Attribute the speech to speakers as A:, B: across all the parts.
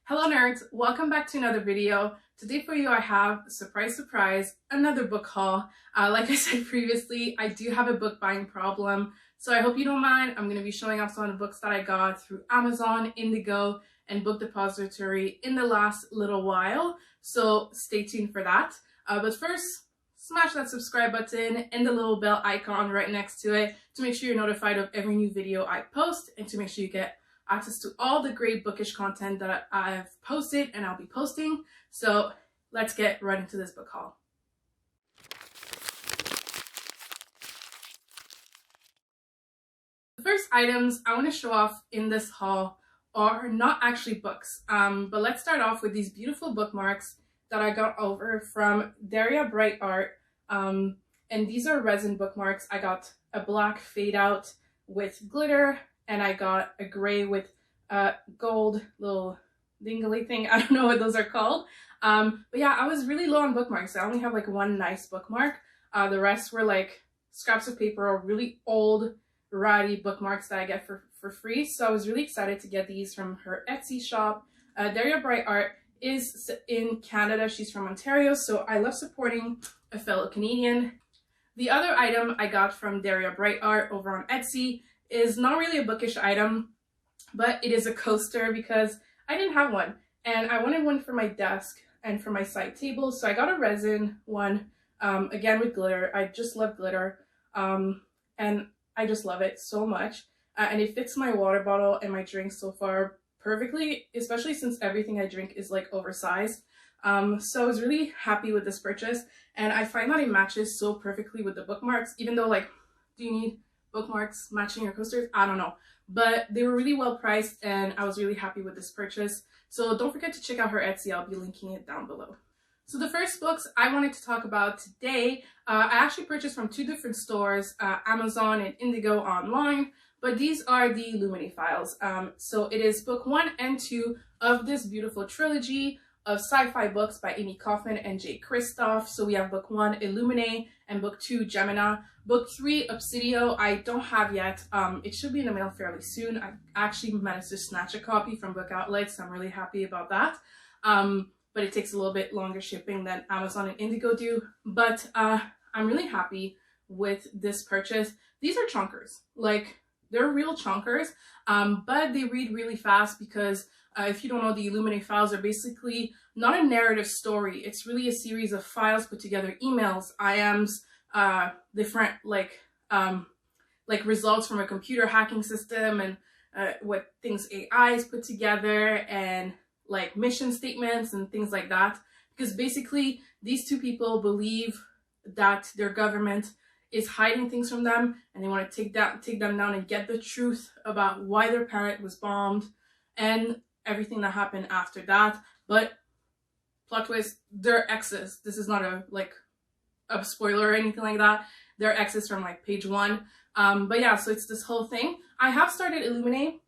A: Hello nerds, welcome back to another video. Today for you I have, surprise surprise, another book haul. Like I said previously, I do have a book buying problem, so I hope you don't mind. I'm going to be showing off some of the books that I got through Amazon, Indigo, and Book Depository in the last little while, so stay tuned for that. But first, smash that subscribe button and the little bell icon right next to it to make sure you're notified of every new video I post and to make sure you get access to all the great bookish content that I've posted and I'll be posting. So let's get right into this book haul. The first items I want to show off in this haul are not actually books, but let's start off with these beautiful bookmarks that I got over from Daria Bright Art, and these are resin bookmarks. I got a black fade out with glitter, and I got a gray with gold little dingly thing. I don't know what those are called. But yeah, I was really low on bookmarks. I only have like one nice bookmark. The rest were like scraps of paper or really old ratty bookmarks that I get for free. So I was really excited to get these from her Etsy shop. Daria Bright Art is in Canada. She's from Ontario, so I love supporting a fellow Canadian. The other item I got from Daria Bright Art over on Etsy is not really a bookish item, but it is a coaster because I didn't have one and I wanted one for my desk and for my side table. So I got a resin one, again with glitter. I just love glitter, and I just love it so much. And it fits my water bottle and my drink so far perfectly, especially since everything I drink is like oversized. So I was really happy with this purchase, and I find that it matches so perfectly with the bookmarks, even though like, do you need bookmarks matching your coasters? I don't know, but they were really well priced and I was really happy with this purchase. So don't forget to check out her Etsy. I'll be linking it down below. So the first books I wanted to talk about today, I actually purchased from two different stores, Amazon and Indigo online, but these are the Illuminae files. So it is book 1 and 2 of this beautiful trilogy of sci-fi books by Amy Kaufman and Jay Kristoff. So we have book 1, Illuminae, and book 2, Gemina. Book 3, Obsidio, I don't have yet. It should be in the mail fairly soon. I actually managed to snatch a copy from Book Outlet, so I'm really happy about that. But it takes a little bit longer shipping than Amazon and Indigo do. But I'm really happy with this purchase. These are chunkers. Like, they're real chunkers, but they read really fast because if you don't know, the Illuminae files are basically not a narrative story. It's really a series of files put together, emails, IMs, different like results from a computer hacking system, and what things AIs put together, and like mission statements and things like that. Because basically these two people believe that their government is hiding things from them, and they want to take them down and get the truth about why their parent was bombed and everything that happened after that. But plot twist, they're exes. This is not a spoiler or anything like that. They're exes from like page 1. But yeah, so it's this whole thing. I have started Illuminae.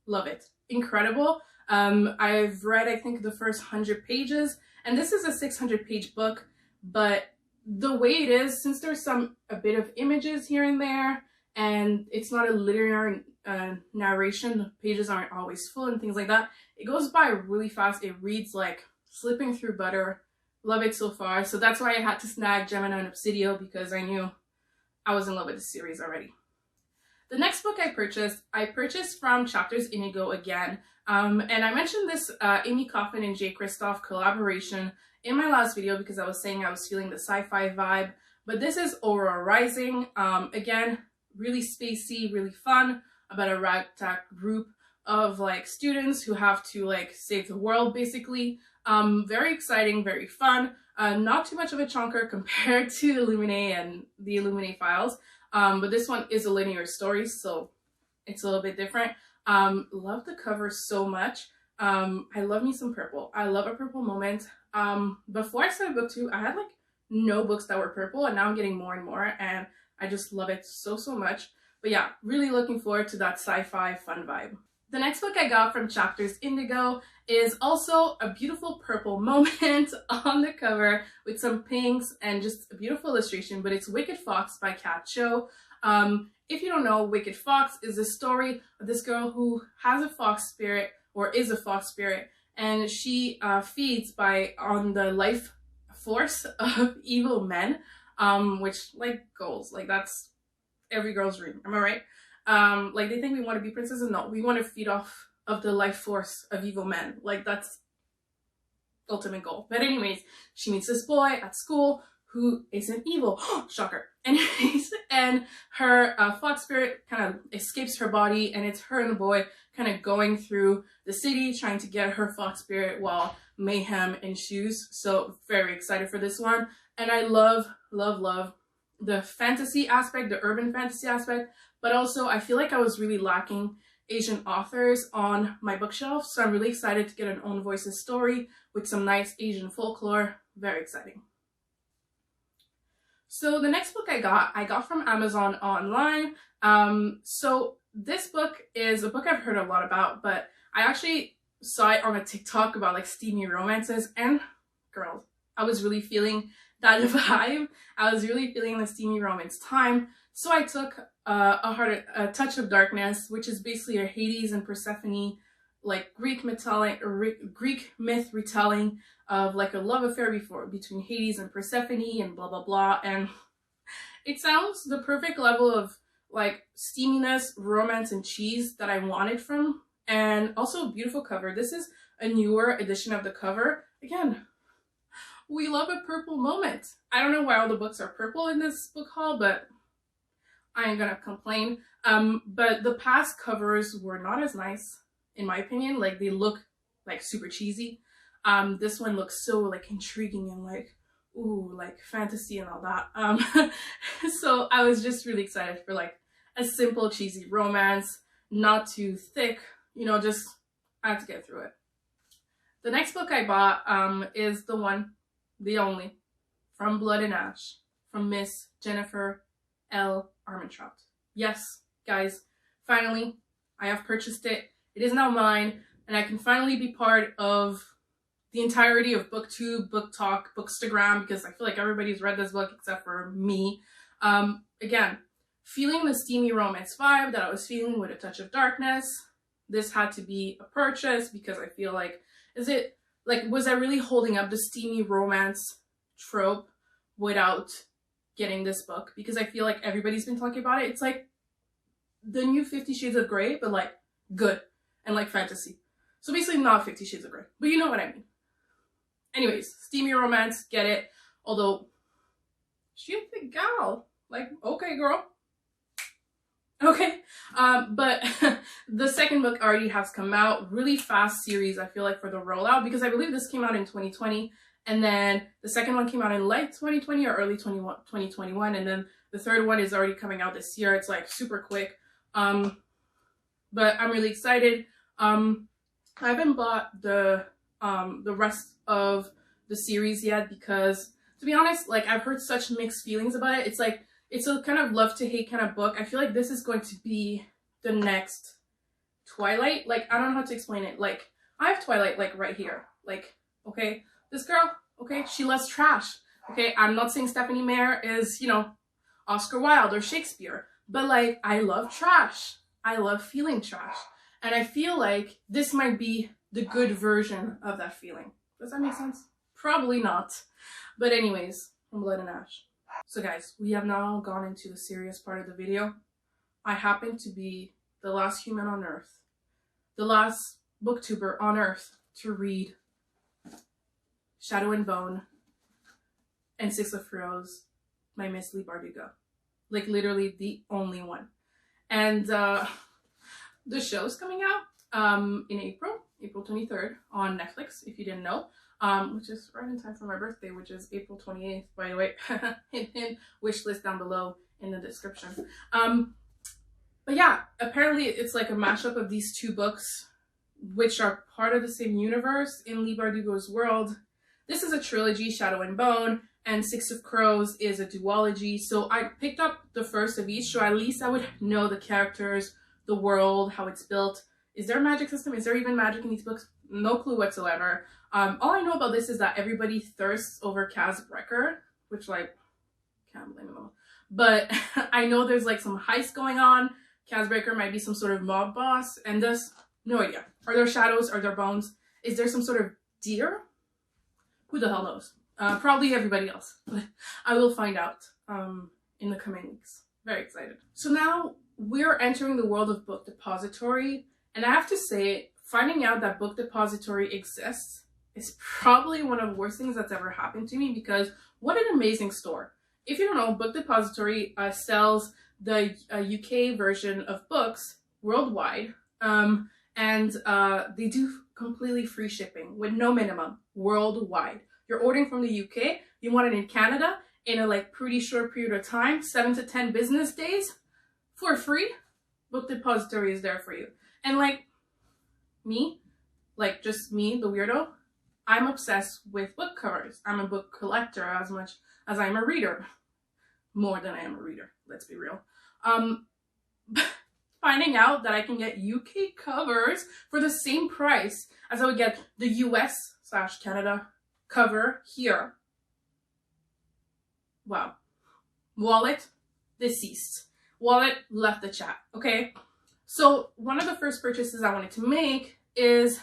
A: Love it. Incredible. I've read, I think, the first 100 pages, and this is a 600-page book, but the way it is, since there's a bit of images here and there, and it's not a linear narration, the pages aren't always full and things like that, it goes by really fast. It reads like slipping through butter. Love it so far. So that's why I had to snag Gemina and Obsidio, because I knew I was in love with the series already. The next book I purchased from Chapters Indigo again. And I mentioned this Amy Kaufman and Jay Kristoff collaboration in my last video because I was saying I was feeling the sci-fi vibe. But this is Aurora Rising. Again, really spacey, really fun, about a ragtag group of like students who have to like save the world basically. Very exciting, very fun. Not too much of a chunker compared to Illuminae and the Illuminae files. But this one is a linear story, so it's a little bit different. Love the cover so much. I love me some purple. I love a purple moment. Before I started book 2, I had like no books that were purple, and now I'm getting more and more, and I just love it so much. But yeah, really looking forward to that sci-fi fun vibe. The next book I got from Chapters Indigo is also a beautiful purple moment on the cover with some pinks and just a beautiful illustration, but it's Wicked Fox by Kat Cho. If you don't know, Wicked Fox is a story of this girl who has a fox spirit or is a fox spirit, and she feeds on the life force of evil men, which, like, goals, like, that's every girl's dream, am I right? Like, they think we want to be princesses. No, we want to feed off of the life force of evil men. Like, that's ultimate goal. But anyways, she meets this boy at school who isn't evil. Shocker. Anyways, and her fox spirit kind of escapes her body, and it's her and the boy kind of going through the city trying to get her fox spirit while mayhem ensues. So very excited for this one. And I love, love, love the fantasy aspect, the urban fantasy aspect, but also I feel like I was really lacking Asian authors on my bookshelf. So I'm really excited to get an own voices story with some nice Asian folklore. Very exciting. So the next book I got from Amazon online. So this book is a book I've heard a lot about, but I actually saw it on a TikTok about like steamy romances, and girls, I was really feeling that vibe. I was really feeling the steamy romance time. So I took a Touch of Darkness, which is basically a Hades and Persephone, like Greek myth retelling of like a love affair between Hades and Persephone and blah blah blah. And it sounds the perfect level of like steaminess, romance, and cheese that I wanted from, and also a beautiful cover. This is a newer edition of the cover. Again, we love a purple moment. I don't know why all the books are purple in this book haul, but I ain't gonna complain. But the past covers were not as nice, in my opinion. Like, they look like super cheesy. This one looks so like intriguing and like, ooh, like fantasy and all that. So I was just really excited for like a simple cheesy romance, not too thick, you know, just I have to get through it. The next book I bought is the one, the only, From Blood and Ash, from Miss Jennifer L. Armentrout. Yes, guys, finally, I have purchased it. It is now mine, and I can finally be part of the entirety of BookTube, BookTok, Bookstagram, because I feel like everybody's read this book except for me. Again, feeling the steamy romance vibe that I was feeling with A Touch of Darkness. This had to be a purchase because I feel like, was I really holding up the steamy romance trope without getting this book? Because I feel like everybody's been talking about it. It's like the new 50 Shades of Grey, but like good and like fantasy. So basically not 50 Shades of Grey, but you know what I mean. Anyways, steamy romance, get it. Although, she a big gal. Like, okay, girl. Okay. But the second book already has come out. Really fast series, I feel like, for the rollout, because I believe this came out in 2020. And then the second one came out in late 2020 or early 2021. And then the third one is already coming out this year. It's like super quick. But I'm really excited. I haven't bought the rest of the series yet because, to be honest, like, I've heard such mixed feelings about it. It's like, it's a kind of love to hate kind of book. I feel like this is going to be the next Twilight. Like, I don't know how to explain it. Like, I have Twilight, like, right here. Like, okay, this girl, okay, she loves trash. Okay, I'm not saying Stephanie Meyer is, you know, Oscar Wilde or Shakespeare, but like, I love trash. I love feeling trash. And I feel like this might be the good version of that feeling. Does that make sense? Probably not. But anyways, From Blood and Ash. So guys, we have now gone into the serious part of the video. I happen to be the last human on Earth, the last booktuber on Earth to read Shadow and Bone and Six of Crows by Miss Leigh Bardugo. Like, literally the only one. And the show's coming out in April 23rd on Netflix, if you didn't know, which is right in time for my birthday, which is April 28th, by the way. Hint, hint, wish list down below in the description. But yeah, apparently it's like a mashup of these two books, which are part of the same universe in Leigh Bardugo's world. This is a trilogy, Shadow and Bone, and Six of Crows is a duology. So I picked up the first of each, so at least I would know the characters, the world, how it's built. Is there a magic system? Is there even magic in these books? No clue whatsoever. All I know about this is that everybody thirsts over Kaz Brekker, which, like, can't blame them all. But I know there's like some heist going on. Kaz Brekker might be some sort of mob boss, and thus, no idea. Are there shadows? Are there bones? Is there some sort of deer? Who the hell knows? Probably everybody else, but I will find out in the coming weeks. Very excited. So now we're entering the world of Book Depository, and I have to say, finding out that Book Depository exists is probably one of the worst things that's ever happened to me, because what an amazing store. If you don't know, Book Depository sells the UK version of books worldwide, and they do completely free shipping with no minimum worldwide. You're ordering from the UK, you want it in Canada in a like pretty short period of time, 7 to 10 business days for free. Book Depository is there for you. And like me, like just me, the weirdo, I'm obsessed with book covers. I'm a book collector as much as I'm a reader. More than I am a reader, let's be real. Finding out that I can get UK covers for the same price as I would get the US/Canada cover here. Wow. Wallet deceased. Wallet left the chat, okay? So one of the first purchases I wanted to make is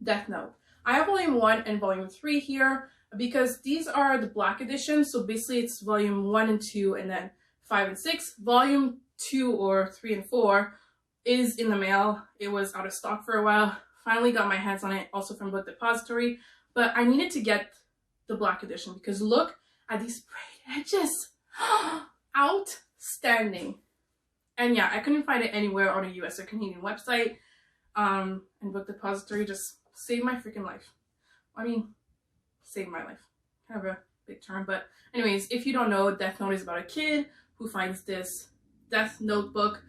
A: Death Note. I have volume 1 and volume 3 here because these are the black editions. So basically it's volume 1 and 2 and then 5 and 6. Volume 2 or 3 and 4 is in the mail. It was out of stock for a while. Finally got my hands on it, also from Book Depository. But I needed to get the black edition because look at these sprayed edges. Outstanding. And yeah, I couldn't find it anywhere on a US or Canadian website. And Book Depository just saved my freaking life. I mean, saved my life. Kind of a big term, but anyways, if you don't know, Death Note is about a kid who finds this death notebook.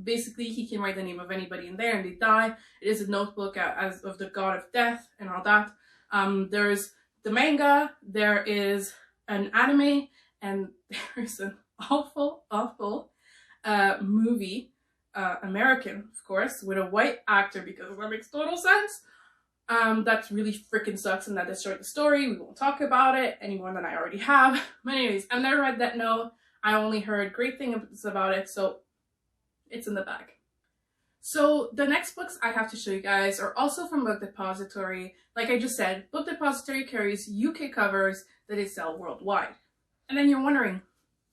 A: Basically, he can write the name of anybody in there and they die. It is a notebook as of the god of death and all that. There's the manga, there is an anime, and there's an awful movie, American, of course, with a white actor, because that makes total sense. That really freaking sucks and that destroyed the story. We won't talk about it any more than I already have. But anyways, I've never read that note. I only heard great things about it, so it's in the bag. So the next books I have to show you guys are also from Book Depository. Like I just said, Book Depository carries UK covers that they sell worldwide. And then you're wondering,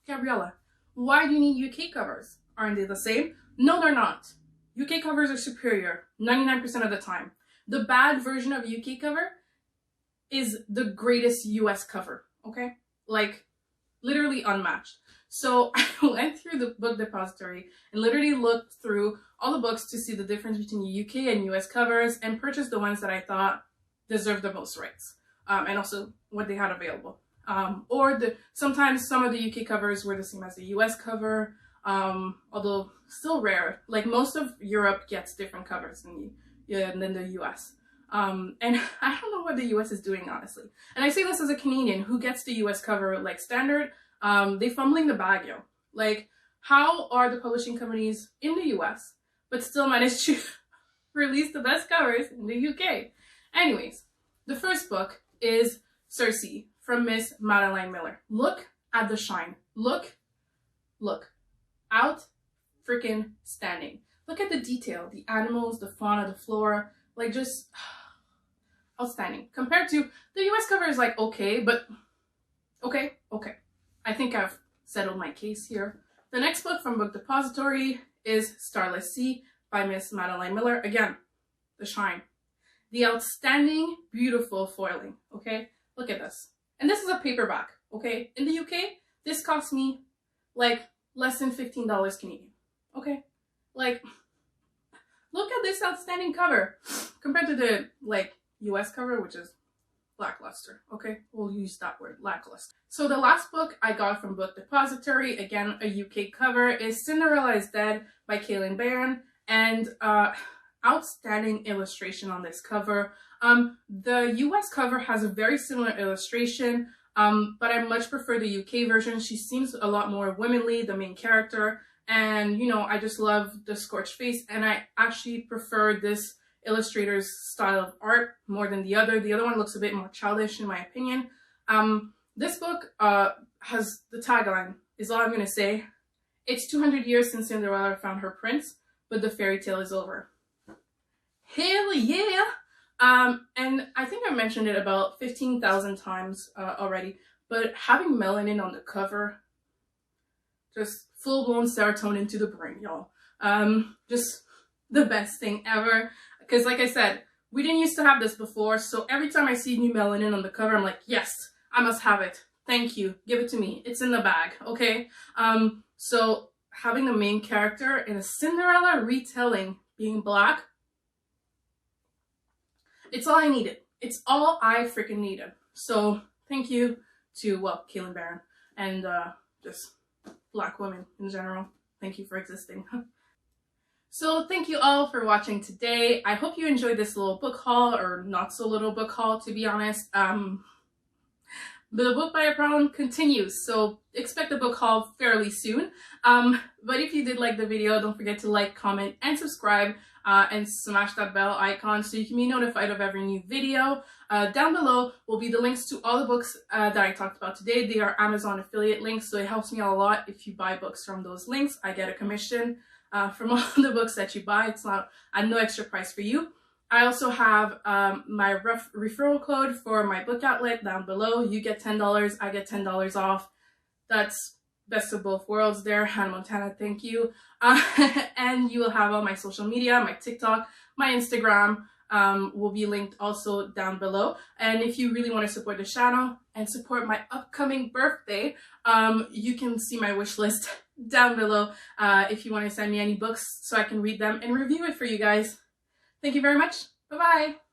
A: Gabriella, why do you need UK covers? Aren't they the same? No, they're not. UK covers are superior 99% of the time. The bad version of UK cover is the greatest US cover, okay? Like, literally unmatched. So I went through the Book Depository and literally looked through all the books to see the difference between the UK and US covers and purchased the ones that I thought deserved the most rights, and also what they had available. Sometimes some of the UK covers were the same as the US cover, although still rare. Like most of Europe gets different covers than the US. And I don't know what the US is doing, honestly. And I say this as a Canadian who gets the US cover like standard. They fumbling the bag, yo. Like, how are the publishing companies in the US but still manage to release the best covers in the UK? Anyways, the first book is Circe from Miss Madeline Miller. Look at the shine. Look. Out freaking standing. Look at the detail, the animals, the fauna, the flora, like just outstanding. Compared to the US cover is like okay, but okay. I think I've settled my case here. The next book from Book Depository is Starless Sea by Miss Madeline Miller. Again, the shine. The outstanding, beautiful foiling, okay? Look at this. And this is a paperback, okay? In the UK, this cost me like less than $15 Canadian, okay? Like, look at this outstanding cover compared to the like US cover, which is lackluster, okay? We'll use that word, lackluster. So the last book I got from Book Depository, again, a UK cover, is Cinderella is Dead by Kaylin Barron, and outstanding illustration on this cover. The US cover has a very similar illustration, but I much prefer the UK version. She seems a lot more womanly, the main character, and you know, I just love the scorched face, and I actually prefer this illustrator's style of art more than the other. The other one looks a bit more childish in my opinion. This book has the tagline, is all I'm gonna say. It's 200 years since Cinderella found her prince, but the fairy tale is over. Hell yeah! And I think I mentioned it about 15,000 times already, but having melanin on the cover, just full-blown serotonin to the brain, y'all. Just the best thing ever. Because like I said, we didn't used to have this before, so every time I see new melanin on the cover, I'm like, yes, I must have it. Thank you. Give it to me. It's in the bag, okay? So having the main character in a Cinderella retelling being Black, it's all I needed. It's all I freaking needed. So thank you to, well, Kailyn Barron and just Black women in general. Thank you for existing. So thank you all for watching today. I hope you enjoyed this little book haul, or not so little book haul, to be honest. The Book Buyer Problem continues, so expect a book haul fairly soon. But if you did like the video, don't forget to like, comment, and subscribe, and smash that bell icon so you can be notified of every new video. Down below will be the links to all the books that I talked about today. They are Amazon affiliate links, so it helps me out a lot. If you buy books from those links, I get a commission from all the books that you buy. It's not at no extra price for you. I also have my referral code for my book outlet down below. You get $10, I get $10 off. That's best of both worlds there. Hannah Montana, thank you. And you will have all my social media, my TikTok, my Instagram will be linked also down below. And if you really want to support the channel and support my upcoming birthday, you can see my wish list down below if you want to send me any books so I can read them and review it for you guys. Thank you very much. Bye-bye.